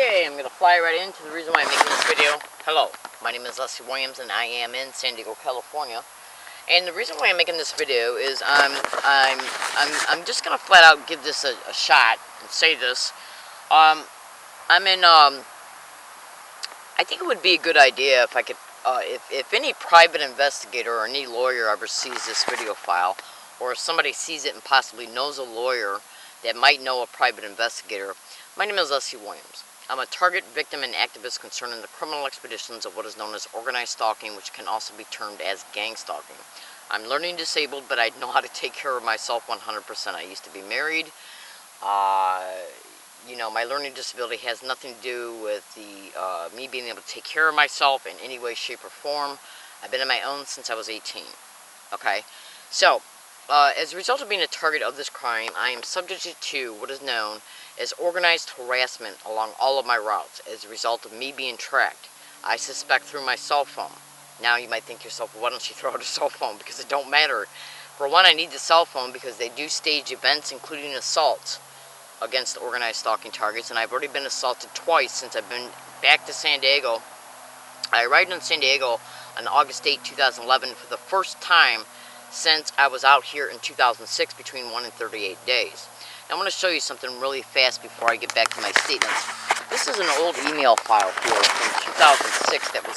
Okay, I'm going to fly right into the reason why I'm making this video. Hello, my name is Leslie Williams and I am in San Diego, California. And the reason why I'm making this video is I'm just going to flat out give this a shot and say this. I think it would be a good idea if I could, if any private investigator or any lawyer ever sees this video file, or if somebody sees it and possibly knows a lawyer that might know a private investigator. My name is Leslie Williams. I'm a target, victim, and activist concerned in the criminal expeditions of what is known as organized stalking, which can also be termed as gang stalking. I'm learning disabled, but I know how to take care of myself 100%. I used to be married. My learning disability has nothing to do with me being able to take care of myself in any way, shape, or form. I've been on my own since I was 18. Okay? So, as a result of being a target of this crime, I am subjected to what is known as organized harassment along all of my routes as a result of me being tracked. I suspect through my cell phone. Now you might think to yourself, well, why don't you throw out a cell phone? Because it don't matter. For one, I need the cell phone because they do stage events, including assaults against organized stalking targets, and I've already been assaulted twice since I've been back to San Diego. I arrived in San Diego on August 8, 2011 for the first time since I was out here in 2006, between 1 and 38 days. Now, I want to show you something really fast before I get back to my statements. This is an old email file here from 2006 that was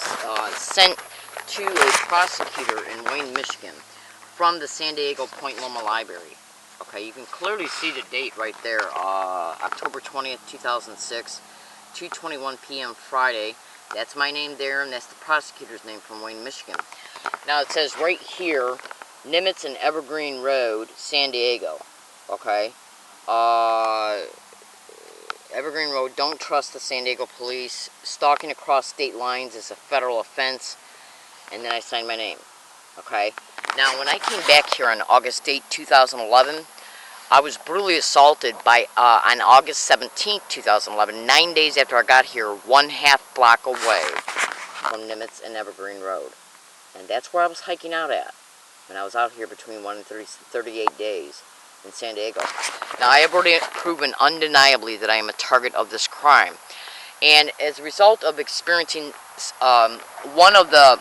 sent to a prosecutor in Wayne, Michigan from the San Diego Point Loma Library. Okay, you can clearly see the date right there, October 20th, 2006, 2:21 p.m. Friday. That's my name there, and that's the prosecutor's name from Wayne, Michigan. Now, it says right here, Nimitz and Evergreen Road, San Diego. Okay? Evergreen Road, don't trust the San Diego police. Stalking across state lines is a federal offense. And then I signed my name. Okay? Now, when I came back here on August 8, 2011, I was brutally assaulted on August 17, 2011, 9 days after I got here, 1/2 block away from Nimitz and Evergreen Road. And that's where I was hiking out at when I was out here between 1 and 38 days in San Diego. Now, I have already proven undeniably that I am a target of this crime. And as a result of experiencing one of the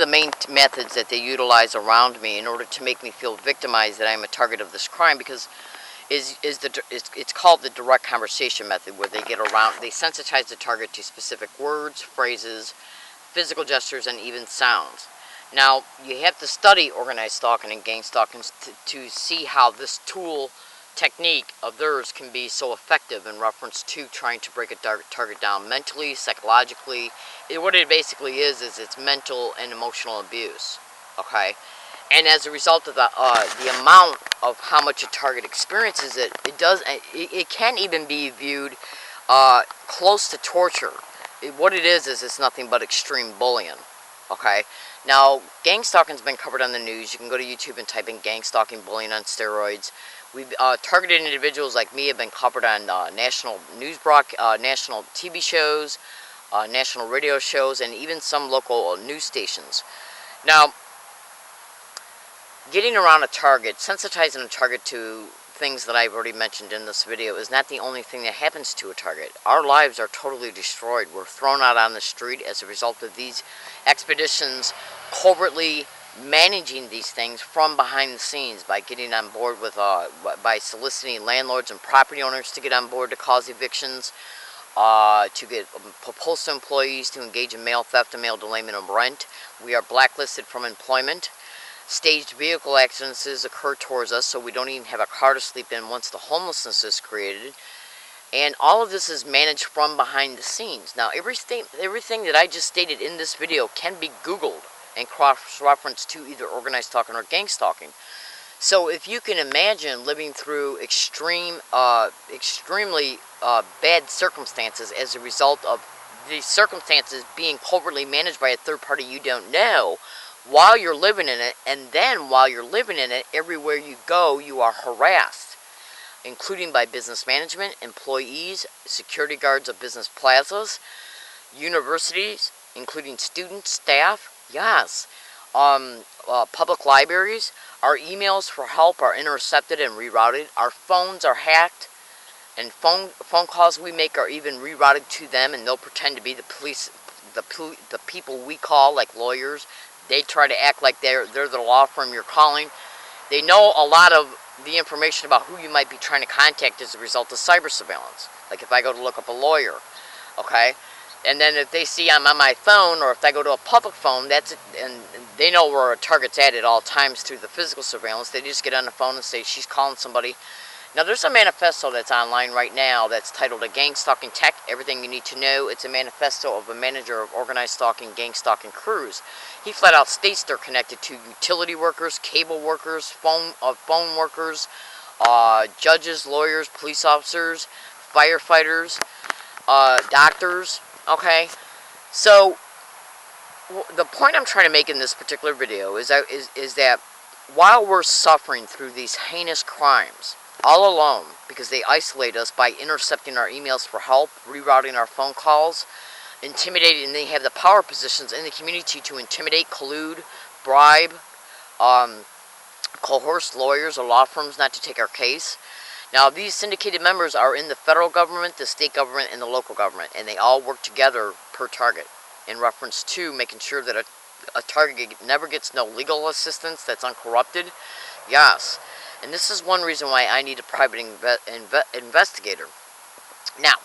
main methods that they utilize around me in order to make me feel victimized that I'm a target of this crime, because it's called the direct conversation method, where they sensitize the target to specific words, phrases, physical gestures, and even sounds. Now, you have to study organized stalking and gang stalking to see how this tool technique of theirs can be so effective in reference to trying to break a target down mentally, psychologically. What it basically is it's mental and emotional abuse. Okay? And as a result of the amount of how much a target experiences it can even be viewed close to torture. What it is it's nothing but extreme bullying. Okay? Now, gang stalking has been covered on the news. You can go to YouTube and type in gang stalking, bullying on steroids. We've targeted individuals like me have been covered on national news national TV shows, national radio shows, and even some local news stations. Now, getting around a target, sensitizing a target to things that I've already mentioned in this video is not the only thing that happens to a target. Our lives are totally destroyed. We're thrown out on the street as a result of these expeditions covertly managing these things from behind the scenes by getting on board with, by soliciting landlords and property owners to get on board to cause evictions, to get postal employees to engage in mail theft and mail delayment of rent. We are blacklisted from employment. Staged vehicle accidents occur towards us, so we don't even have a car to sleep in once the homelessness is created. And all of this is managed from behind the scenes. Now, everything that I just stated in this video can be Googled and cross-referenced to either organized stalking or gang stalking. So if you can imagine living through extremely bad circumstances as a result of these circumstances being covertly managed by a third party you don't know, while you're living in it, and then while you're living in it, everywhere you go, you are harassed, including by business management, employees, security guards of business plazas, universities, including students, staff, yes, public libraries. Our emails for help are intercepted and rerouted. Our phones are hacked. And phone calls we make are even rerouted to them, and they'll pretend to be the police, the people we call, like lawyers. They try to act like they're the law firm you're calling. They know a lot of the information about who you might be trying to contact as a result of cyber surveillance. Like if I go to look up a lawyer, okay, and then if they see I'm on my phone, or if I go to a public phone, and they know where a target's at all times through the physical surveillance. They just get on the phone and say she's calling somebody. Now, there's a manifesto that's online right now that's titled A Gang Stalking Tech, Everything You Need to Know. It's a manifesto of a manager of organized stalking, gang stalking crews. He flat out states they're connected to utility workers, cable workers, phone workers, judges, lawyers, police officers, firefighters, doctors, okay? So, the point I'm trying to make in this particular video is that while we're suffering through these heinous crimes, all alone, because they isolate us by intercepting our emails for help, rerouting our phone calls, intimidating, and they have the power positions in the community to intimidate, collude, bribe, coerce lawyers or law firms not to take our case. Now, these syndicated members are in the federal government, the state government, and the local government, and they all work together per target in reference to making sure that a target never gets no legal assistance that's uncorrupted. Yes. And this is one reason why I need a private investigator. Now,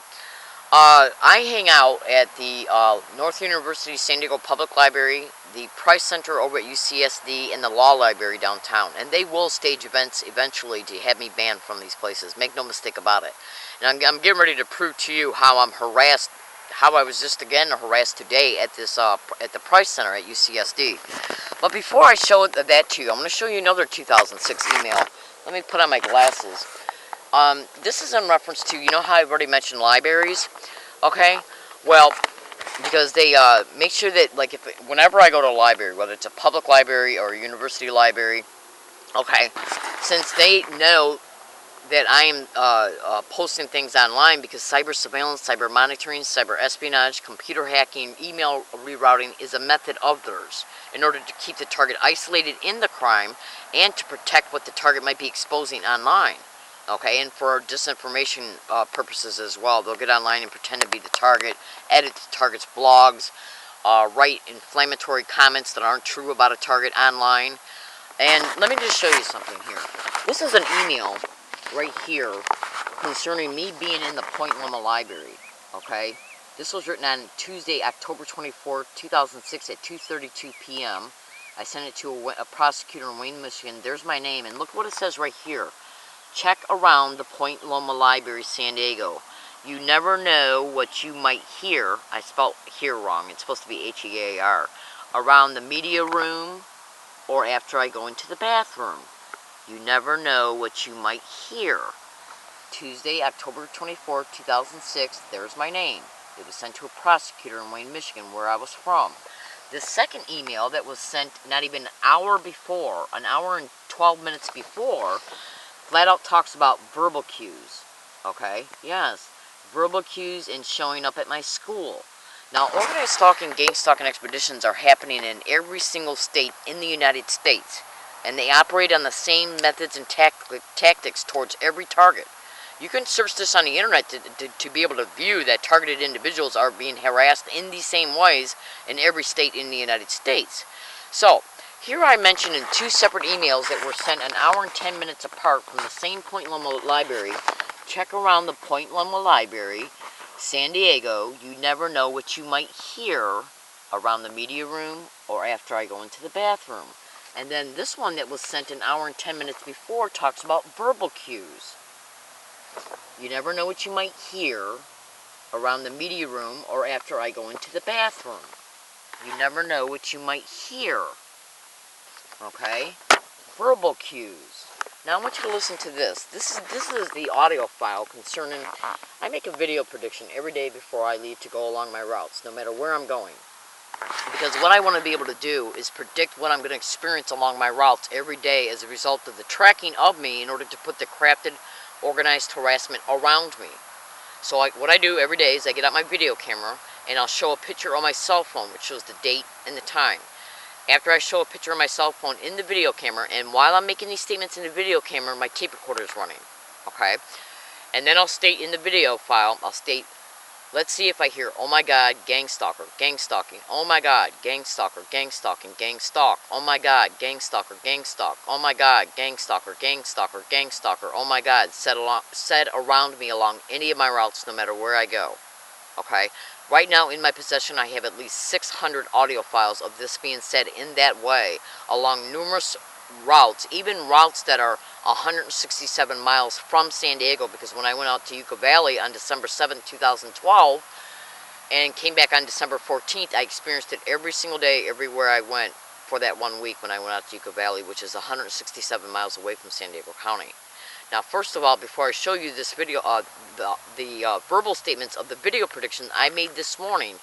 I hang out at the North University San Diego Public Library, the Price Center over at UCSD, and the Law Library downtown. And they will stage events eventually to have me banned from these places. Make no mistake about it. And I'm getting ready to prove to you how I'm harassed, how I was just again harassed today at this at the Price Center at UCSD. But before I show that to you, I'm going to show you another 2006 email. Let me put on my glasses. This is in reference to, you know how I've already mentioned libraries? Okay? Well, because they make sure that, like, whenever I go to a library, whether it's a public library or a university library, okay, since they know that I am posting things online, because cyber surveillance, cyber monitoring, cyber espionage, computer hacking, email rerouting is a method of theirs in order to keep the target isolated in the crime and to protect what the target might be exposing online. Okay, and for disinformation purposes as well. They'll get online and pretend to be the target, edit the target's blogs, write inflammatory comments that aren't true about a target online. And let me just show you something here. This is an email right here concerning me being in the Point Loma Library. Okay, this was written on Tuesday, October 24th, 2006 at 2:32 p.m. I sent it to a prosecutor in Wayne, Michigan. There's my name, and look what it says right here. Check around the Point Loma Library, San Diego. You never know what you might hear. I spelled hear wrong. It's supposed to be H-E-A-R. Around the media room or after I go into the bathroom. You never know what you might hear. Tuesday, October 24, 2006. There's my name. It was sent to a prosecutor in Wayne, Michigan, where I was from. The second email that was sent not even an hour before, an hour and 12 minutes before, flat out talks about verbal cues. Okay? Yes. Verbal cues and showing up at my school. Now, organized stalking, gang stalking expeditions are happening in every single state in the United States. And they operate on the same methods and tactics towards every target. You can search this on the internet to be able to view that targeted individuals are being harassed in these same ways in every state in the United States. So, here I mentioned in two separate emails that were sent an hour and 10 minutes apart from the same Point Loma Library. Check around the Point Loma Library, San Diego. You never know what you might hear around the media room or after I go into the bathroom. And then this one that was sent an hour and 10 minutes before talks about verbal cues. You never know what you might hear around the media room or after I go into the bathroom. You never know what you might hear. Okay? Verbal cues. Now I want you to listen to this. This is the audio file concerning, I make a video prediction every day before I leave to go along my routes, no matter where I'm going. Because what I want to be able to do is predict what I'm going to experience along my routes every day as a result of the tracking of me in order to put the crafted, organized harassment around me. So what I do every day is I get out my video camera and I'll show a picture on my cell phone which shows the date and the time. After I show a picture on my cell phone in the video camera, and while I'm making these statements in the video camera, my tape recorder is running. Okay? And then I'll state in the video file, I'll state, let's see if I hear, oh my God, gang stalker, gang stalking. Oh my God, gang stalker, gang stalking, gang stalk. Oh my God, gang stalker, gang stalk. Oh my God, gang stalker, gang stalker, gang stalker. Oh my God, said around me along any of my routes, no matter where I go. Okay? Right now in my possession, I have at least 600 audio files of this being said in that way along numerous routes, even routes that are 167 miles from San Diego, because when I went out to Yucca Valley on December 7th, 2012, and came back on December 14th, I experienced it every single day, everywhere I went for that 1 week when I went out to Yucca Valley, which is 167 miles away from San Diego County. Now, first of all, before I show you this video, the verbal statements of the video prediction I made this morning,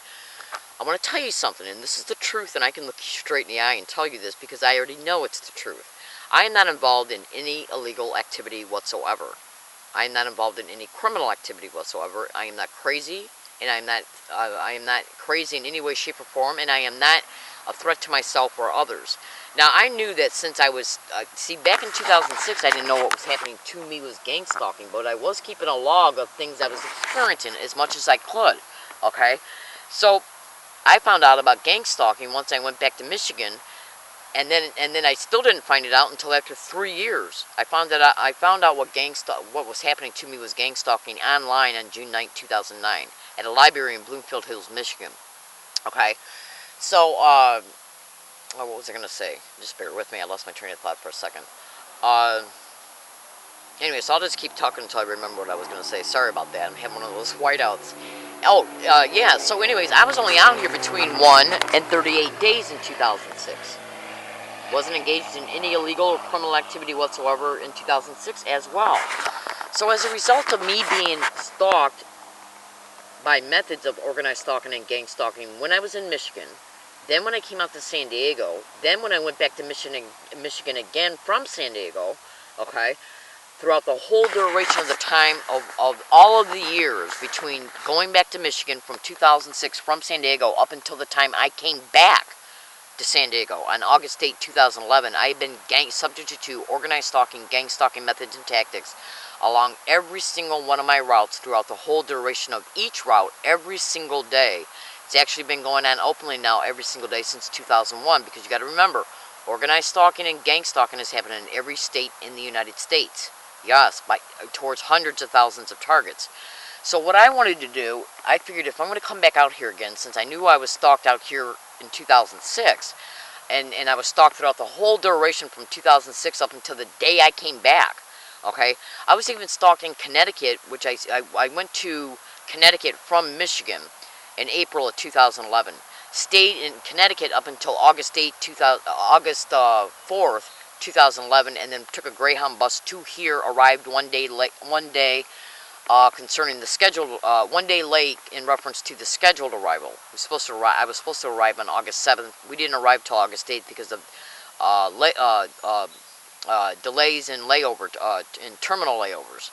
I want to tell you something, and this is the truth, and I can look you straight in the eye and tell you this because I already know it's the truth. I am not involved in any illegal activity whatsoever. I am not involved in any criminal activity whatsoever. I am not crazy, and I am not crazy in any way, shape, or form, and I am not a threat to myself or others. Now, I knew that since I was, back in 2006, I didn't know what was happening to me was gang stalking, but I was keeping a log of things I was experiencing as much as I could, okay? So, I found out about gang stalking once I went back to Michigan, and then I still didn't find it out until after 3 years. I found out what was happening to me was gang stalking online on June 9, 2009, at a library in Bloomfield Hills, Michigan, okay? So, what was I going to say? Just bear with me. I lost my train of thought for a second. Anyway, so I'll just keep talking until I remember what I was going to say. Sorry about that. I'm having one of those whiteouts. Oh, yeah. So anyways, I was only out here between 1 and 38 days in 2006. Wasn't engaged in any illegal or criminal activity whatsoever in 2006 as well. So as a result of me being stalked by methods of organized stalking and gang stalking when I was in Michigan, then when I came out to San Diego, then when I went back to Michigan again from San Diego, okay, throughout the whole duration of the time of all of the years between going back to Michigan from 2006 from San Diego up until the time I came back to San Diego on August 8, 2011, I have been subject to organized stalking, gang stalking methods and tactics along every single one of my routes throughout the whole duration of each route every single day. It's actually been going on openly now every single day since 2001, because you got to remember, organized stalking and gang stalking is happening in every state in the United States. Yes, towards hundreds of thousands of targets. So what I wanted to do, I figured if I'm going to come back out here again, since I knew I was stalked out here in 2006, and I was stalked throughout the whole duration from 2006 up until the day I came back, okay? I was even stalked in Connecticut, which I went to Connecticut from Michigan in April of 2011. Stayed in Connecticut up until August 4th, 2011, and then took a Greyhound bus to here, arrived one day concerning the scheduled, 1 day late in reference to the scheduled arrival. I was supposed to arrive on August 7th. We didn't arrive till August 8th because of delays in terminal layovers.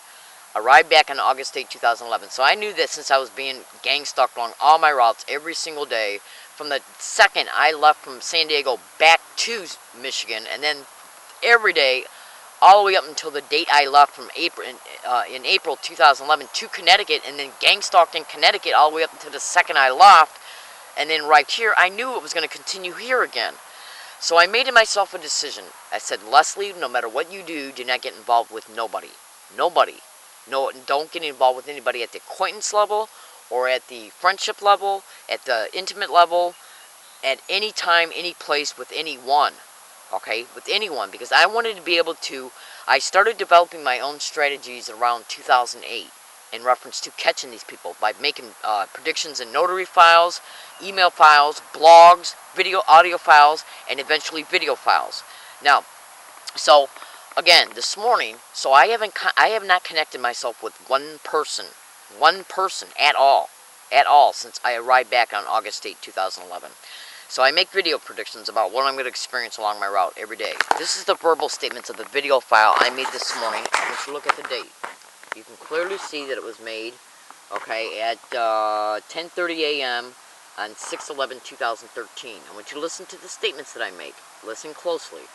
Arrived back on August 8, 2011. So I knew that since I was being gang stalked along all my routes every single day, from the second I left from San Diego back to Michigan, and then every day, all the way up until the date I left from in April 2011 to Connecticut, and then gang stalked in Connecticut all the way up until the second I left, and then right here, I knew it was going to continue here again. So I made myself a decision. I said, Leslie, no matter what you do not get involved with nobody. Nobody. No, don't get involved with anybody at the acquaintance level, or at the friendship level, at the intimate level, at any time, any place, with anyone. Okay, with anyone, because I wanted to be able to. I started developing my own strategies around 2008 in reference to catching these people by making predictions in notary files, email files, blogs, audio files, and eventually video files. Now, so again, this morning, so I have not connected myself with one person at all, since I arrived back on August 8, 2011. So I make video predictions about what I'm going to experience along my route every day. This is the verbal statements of the video file I made this morning. I want you to look at the date. You can clearly see that it was made, okay, at 10:30 a.m. on 6/11/2013. I want you to listen to the statements that I make. Listen closely.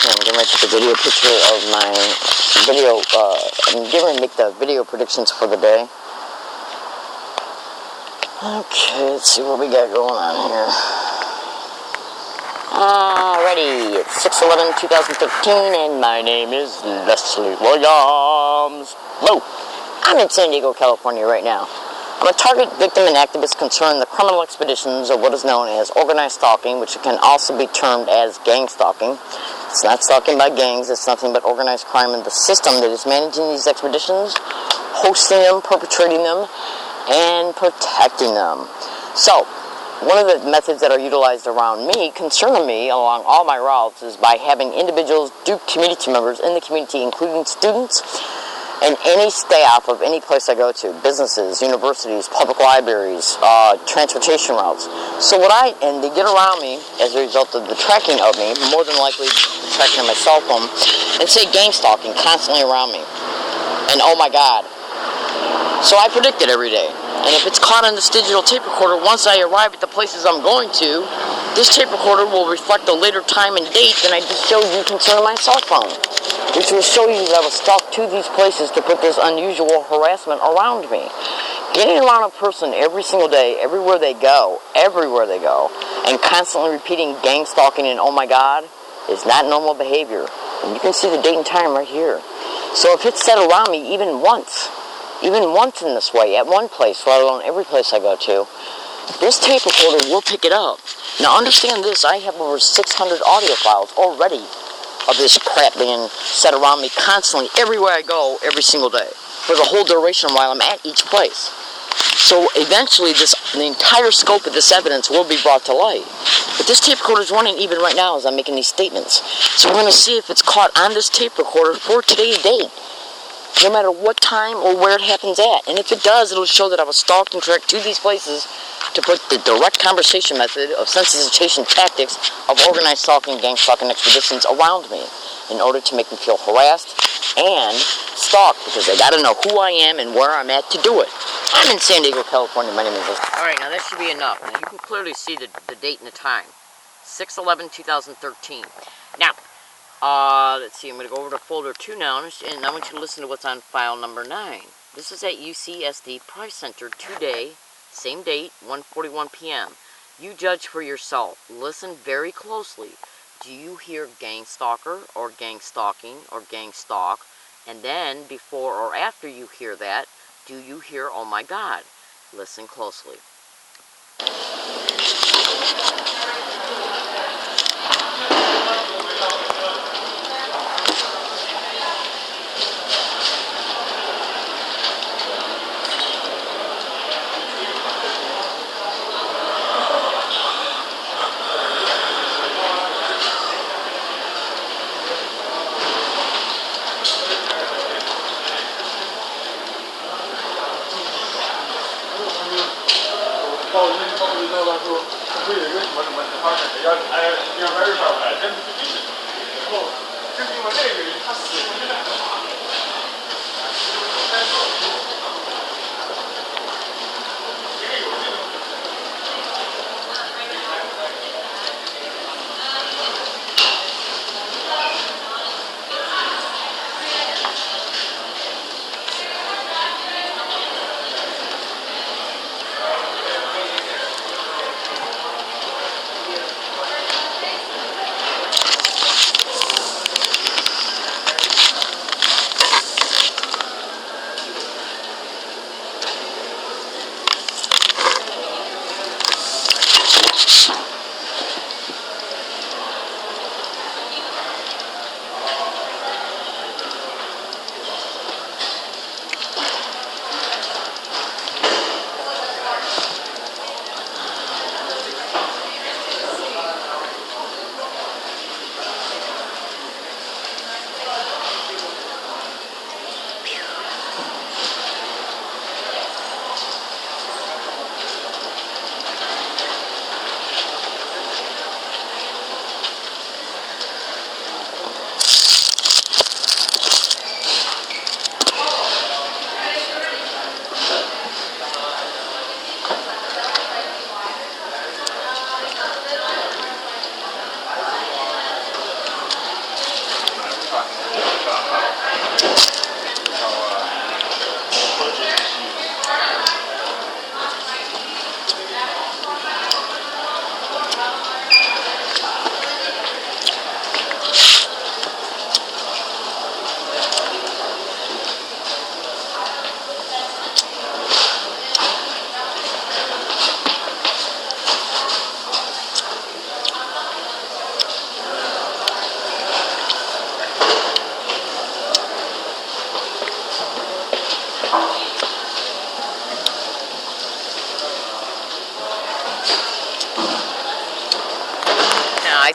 I'm going to take a video picture of my video. I'm getting ready to make the video predictions for the day. Okay, let's see what we got going on here. Alrighty, it's 6/11/2013, and my name is Leslie Williams. Hello, I'm in San Diego, California right now. I'm a target victim and activist concerned the criminal expeditions of what is known as organized stalking, which can also be termed as gang stalking. It's not stalking by gangs, it's nothing but organized crime and the system that is managing these expeditions, hosting them, perpetrating them, and protecting them. So, one of the methods that are utilized around me, concerning me, along all my routes, is by having individuals, community members in the community, including students, and any staff of any place I go to, businesses, universities, public libraries, transportation routes. So and they get around me as a result of the tracking of me, more than likely the tracking of my cell phone, and say gang stalking constantly around me. And oh my God. So I predict it every day. And if it's caught on this digital tape recorder, once I arrive at the places I'm going to, this tape recorder will reflect a later time and date than I just showed you concerning my cell phone, which will show you that I was stalked to these places to put this unusual harassment around me. Getting around a person every single day, everywhere they go, and constantly repeating gang stalking and oh my God, is not normal behavior. And you can see the date and time right here. So if it's said around me even once in this way, at one place, let alone every place I go to, this tape recorder will pick it up. Now understand this, I have over 600 audio files already of this crap being said around me constantly, everywhere I go, every single day, for the whole duration while I'm at each place. So eventually the entire scope of this evidence will be brought to light. But this tape recorder is running even right now as I'm making these statements. So we're going to see if it's caught on this tape recorder for today's date, no matter what time or where it happens at. And if it does, it'll show that I was stalked and tracked to these places to put the direct conversation method of sensitization tactics of organized stalking, gang stalking expeditions around me in order to make me feel harassed and stalked, because they got to know who I am and where I'm at to do it. I'm in San Diego, California. My name is Leslie. Alright, now that should be enough. Now you can clearly see the date and the time. 6/11/2013. Now, let's see, I'm going to go over to folder 2 now, and I want you to listen to what's on file number 9. This is at UCSD Price Center today, same date, 1:41 p.m. You judge for yourself. Listen very closely. Do you hear gang stalker, or gang stalking, or gang stalk? And then, before or after you hear that, do you hear, oh my God? Listen closely.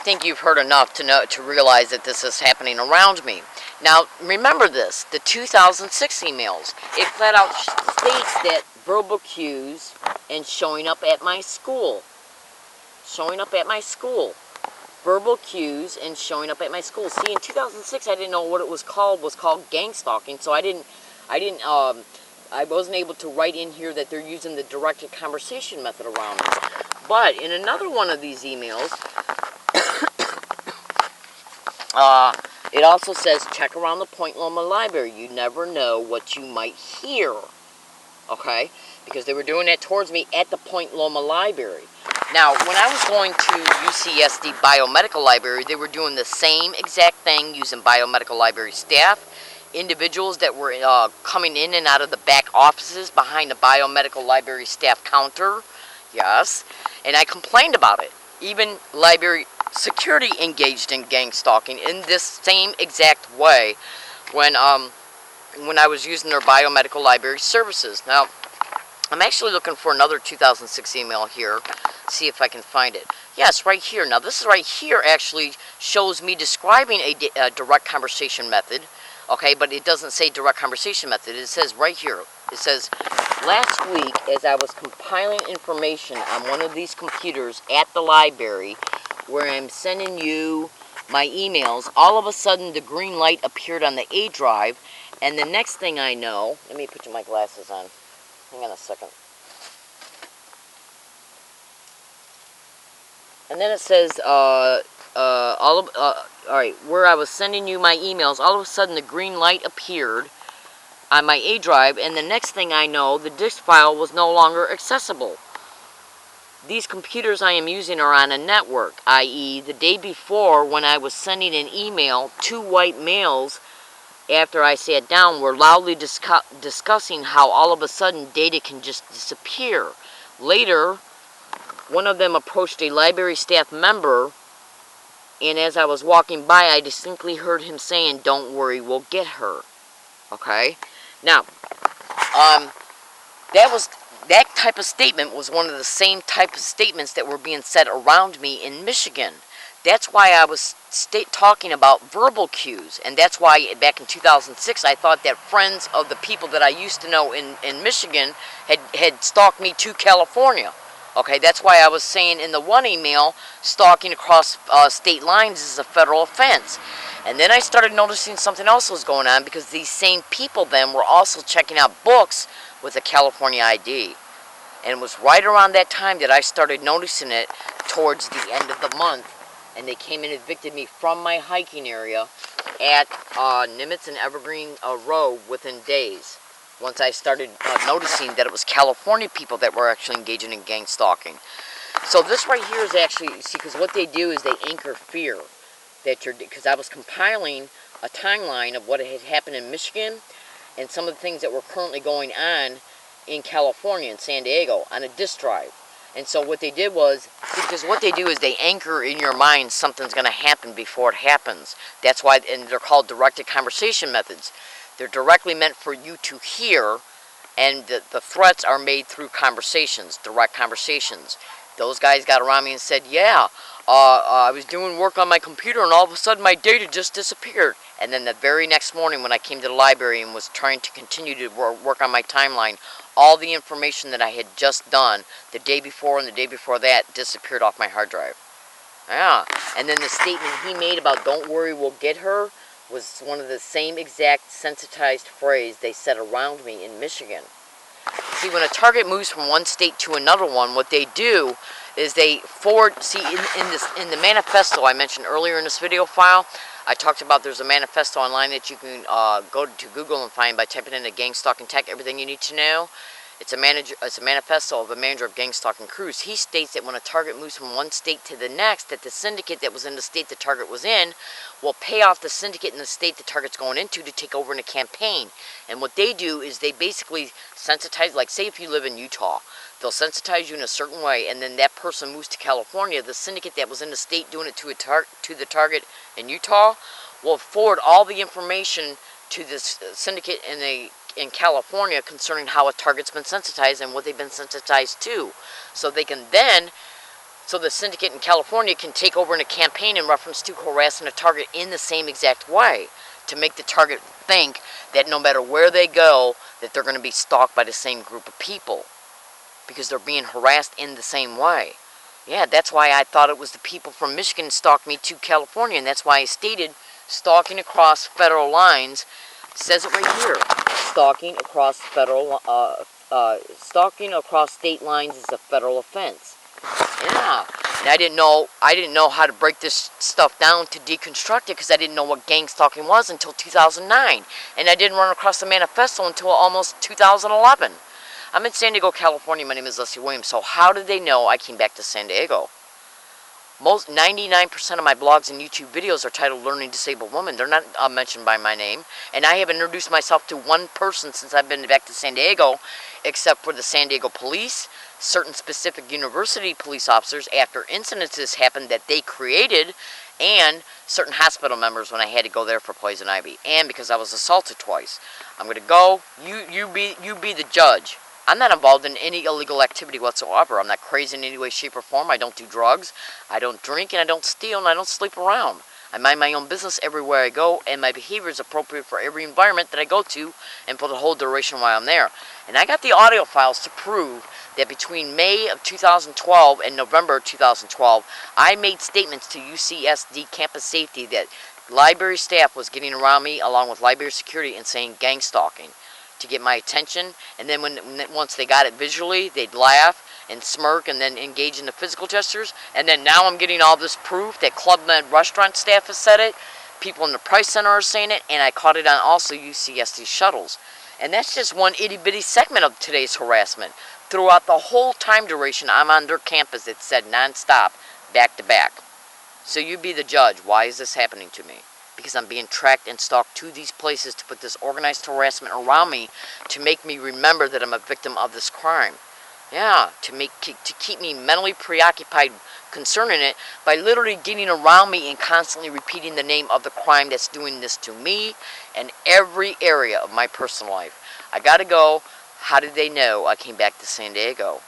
think you've heard enough to realize that this is happening around me. Now, remember this, the 2006 emails. It flat out states that verbal cues and showing up at my school. Showing up at my school. Verbal cues and showing up at my school. See, in 2006, I didn't know what it was called. It was called gang stalking, so I wasn't able to write in here that they're using the directed conversation method around me. But in another one of these emails, it also says, check around the Point Loma Library. You never know what you might hear. Okay? Because they were doing that towards me at the Point Loma Library. Now, when I was going to UCSD Biomedical Library, they were doing the same exact thing using biomedical library staff, individuals that were coming in and out of the back offices behind the biomedical library staff counter. Yes. And I complained about it. Even library security engaged in gang stalking in this same exact way when I was using their biomedical library services. Now, I'm actually looking for another 2006 email here. See if I can find it. Yes, right here. Now, this right here actually shows me describing a direct conversation method. Okay, but it doesn't say direct conversation method. It says right here. It says, last week, as I was compiling information on one of these computers at the library, where I'm sending you my emails, all of a sudden the green light appeared on the A drive, and the next thing I know, let me put my glasses on. Hang on a second. And then it says, alright, where I was sending you my emails, all of a sudden the green light appeared on my A drive, and the next thing I know, the disk file was no longer accessible. These computers I am using are on a network, i.e. the day before when I was sending an email, two white males, after I sat down, were loudly discussing how all of a sudden data can just disappear. Later, one of them approached a library staff member, and as I was walking by, I distinctly heard him saying, "Don't worry, we'll get her." Okay? Now, that type of statement was one of the same type of statements that were being said around me in Michigan. That's why I was talking about verbal cues, and that's why back in 2006 I thought that friends of the people that I used to know in Michigan had stalked me to California. Okay, that's why I was saying in the one email, stalking across state lines is a federal offense. And then I started noticing something else was going on, because these same people then were also checking out books with a California ID. And it was right around that time that I started noticing it towards the end of the month. And they came and evicted me from my hiking area at Nimitz and Evergreen Road within days. Once I started noticing that it was California people that were actually engaging in gang stalking. So this right here is actually, see, because what they do is they anchor fear. Because I was compiling a timeline of what had happened in Michigan and some of the things that were currently going on in California, in San Diego, on a disk drive. And so what they did was, because what they do is they anchor in your mind something's going to happen before it happens. That's why, and they're called directed conversation methods. They're directly meant for you to hear, and the threats are made through conversations, direct conversations. Those guys got around me and said, yeah, I was doing work on my computer and all of a sudden my data just disappeared. And then the very next morning when I came to the library and was trying to continue to work on my timeline, all the information that I had just done the day before and the day before that disappeared off my hard drive. Yeah. And then the statement he made about "don't worry, we'll get her" was one of the same exact sensitized phrase they said around me in Michigan. See, when a target moves from one state to another one, what they do is they forward, see, in the manifesto I mentioned earlier in this video file, I talked about there's a manifesto online that you can go to Google and find by typing in gang stalking tech, everything you need to know. It's a manifesto of a manager of gang stalking crews. He states that when a target moves from one state to the next, that the syndicate that was in the state the target was in will pay off the syndicate in the state the target's going into to take over in a campaign. And what they do is they basically sensitize, like say if you live in Utah, they'll sensitize you in a certain way, and then that person moves to California. The syndicate that was in the state doing it to the target in Utah will forward all the information to this syndicate in California concerning how a target's been sensitized and what they've been sensitized to. So they can then so the syndicate in California can take over in a campaign in reference to harassing a target in the same exact way, to make the target think that no matter where they go, that they're going to be stalked by the same group of people, because they're being harassed in the same way. Yeah, that's why I thought it was the people from Michigan stalked me to California, and that's why I stated stalking across federal lines. It says it right here. Stalking across state lines is a federal offense. Yeah, and I didn't know how to break this stuff down to deconstruct it, because I didn't know what gang stalking was until 2009, and I didn't run across the manifesto until almost 2011. I'm in San Diego, California. My name is Leslie Williams. So how did they know I came back to San Diego? 99% of my blogs and YouTube videos are titled Learning Disabled Woman. They're not mentioned by my name. And I haven't introduced myself to one person since I've been back to San Diego, except for the San Diego police, certain specific university police officers after incidences happened that they created, and certain hospital members when I had to go there for poison ivy, and because I was assaulted twice. I'm going to go. You be the judge. I'm not involved in any illegal activity whatsoever. I'm not crazy in any way, shape, or form. I don't do drugs. I don't drink, and I don't steal, and I don't sleep around. I mind my own business everywhere I go, and my behavior is appropriate for every environment that I go to and for the whole duration while I'm there. And I got the audio files to prove that between May of 2012 and November of 2012, I made statements to UCSD Campus Safety that library staff was getting around me along with library security and saying gang stalking to get my attention, and then once they got it visually, they'd laugh and smirk and then engage in the physical gestures. And then now I'm getting all this proof that Club Med restaurant staff has said it, people in the Price Center are saying it, and I caught it on also UCSD shuttles. And that's just one itty-bitty segment of today's harassment. Throughout the whole time duration I'm on their campus, it said non-stop, back to back. So you be the judge. Why is this happening to me? Because I'm being tracked and stalked to these places to put this organized harassment around me to make me remember that I'm a victim of this crime. Yeah, to keep me mentally preoccupied concerning it by literally getting around me and constantly repeating the name of the crime that's doing this to me and every area of my personal life. I gotta go. How did they know I came back to San Diego?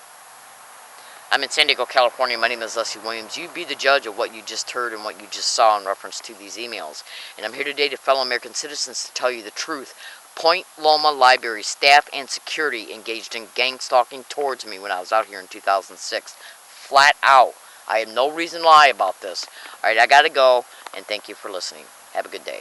I'm in San Diego, California. My name is Leslie Williams. You be the judge of what you just heard and what you just saw in reference to these emails. And I'm here today to fellow American citizens to tell you the truth. Point Loma Library staff and security engaged in gang stalking towards me when I was out here in 2006. Flat out. I have no reason to lie about this. Alright, I gotta go, and thank you for listening. Have a good day.